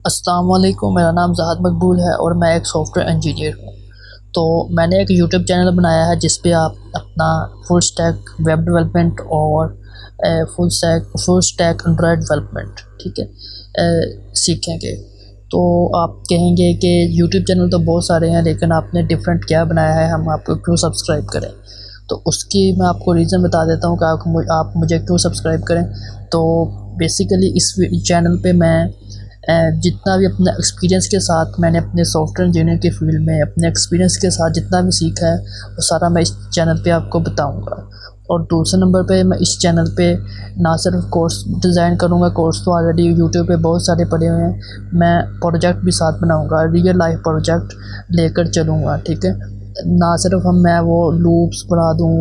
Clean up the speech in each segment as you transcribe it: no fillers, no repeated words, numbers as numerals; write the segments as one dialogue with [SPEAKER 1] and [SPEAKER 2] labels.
[SPEAKER 1] अस्सलाम वालेकुम, मेरा नाम ज़हाद मकबूल है और मैं एक सॉफ्टवेयर इंजीनियर हूँ। तो मैंने एक यूट्यूब चैनल बनाया है जिस पे आप अपना फुल स्टैक वेब डेवलपमेंट और फुल स्टैक एंड्रॉयड डेवलपमेंट, ठीक है, सीखेंगे। तो आप कहेंगे कि यूट्यूब चैनल तो बहुत सारे हैं लेकिन आपने डिफरेंट क्या बनाया है, हम आपको क्यों सब्सक्राइब करें। तो उसकी मैं आपको रीज़न बता देता हूँ कि आप मुझे क्यों सब्सक्राइब करें। तो बेसिकली इस चैनल पे मैं जितना भी अपना एक्सपीरियंस के साथ मैंने अपने सॉफ्टवेयर इंजीनियर की फील्ड में अपने एक्सपीरियंस के साथ जितना भी सीखा है वो सारा मैं इस चैनल पे आपको बताऊंगा। और दूसरे नंबर पे मैं इस चैनल पे ना सिर्फ कोर्स डिज़ाइन करूंगा, कोर्स तो ऑलरेडी यूट्यूब पे बहुत सारे पड़े हुए हैं, मैं प्रोजेक्ट भी साथ बनाऊंगा, रियल लाइफ प्रोजेक्ट लेकर चलूँगा, ठीक है। ना सिर्फ मैं वो लूप्स पढ़ा दूँ,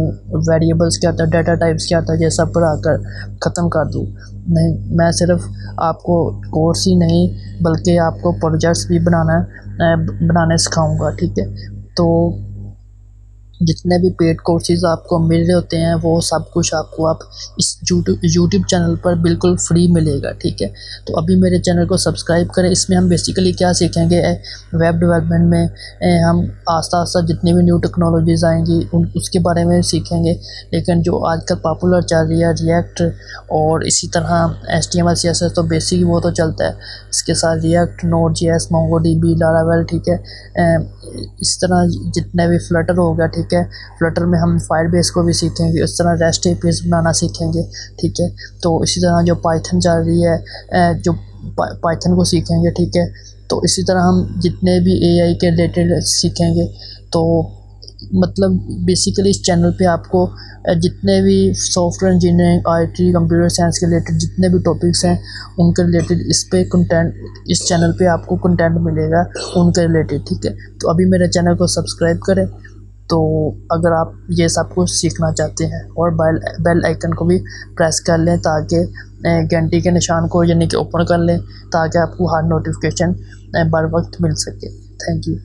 [SPEAKER 1] वेरिएबल्स क्या होता है, डाटा टाइप्स क्या होता है, ये सब पढ़ा कर ख़त्म कर दूँ। नहीं, मैं सिर्फ आपको कोर्स ही नहीं बल्कि आपको प्रोजेक्ट्स भी बनाने सिखाऊंगा, ठीक है। तो जितने भी पेड कोर्सेज़ आपको मिल रहे होते हैं वो सब कुछ आपको आप इस यूट्यूब चैनल पर बिल्कुल फ्री मिलेगा, ठीक है। तो अभी मेरे चैनल को सब्सक्राइब करें। इसमें हम बेसिकली क्या सीखेंगे, वेब डेवलपमेंट में हम आस्ता जितनी भी न्यू टेक्नोलॉजीज़ आएंगी उसके बारे में सीखेंगे। लेकिन जो आजकल पॉपुलर चल रही है रिएक्ट और इसी तरह HTML CSS तो बेसिक वो तो चलता है, इसके साथ react, node JS, MongoDB, Laravel, ठीक है। इस तरह जितने भी फ्लटर हो गया, ठीक है। फ्लटर में हम फायर बेस को भी सीखेंगे, इस तरह रेस्ट APIs बनाना सीखेंगे, ठीक है। तो इसी तरह जो पाइथन चल रही है, जो पाइथन को सीखेंगे, ठीक है। तो इसी तरह हम जितने भी AI के रिलेटेड सीखेंगे। तो मतलब बेसिकली इस चैनल पे आपको जितने भी software engineering, IT, computer science के रिलेटेड जितने भी टॉपिक्स हैं उनके रिलेटेड इस पे कंटेंट, इस चैनल पे आपको कंटेंट मिलेगा उनके रिलेटेड, ठीक है। तो अभी मेरे चैनल को सब्सक्राइब करें। तो अगर आप ये सब कुछ सीखना चाहते हैं और बेल आइकन को भी प्रेस कर लें ताकि घंटी के निशान को यानी कि ओपन कर लें ताकि आपको हर नोटिफिकेशन बर वक्त मिल सके। Thank you.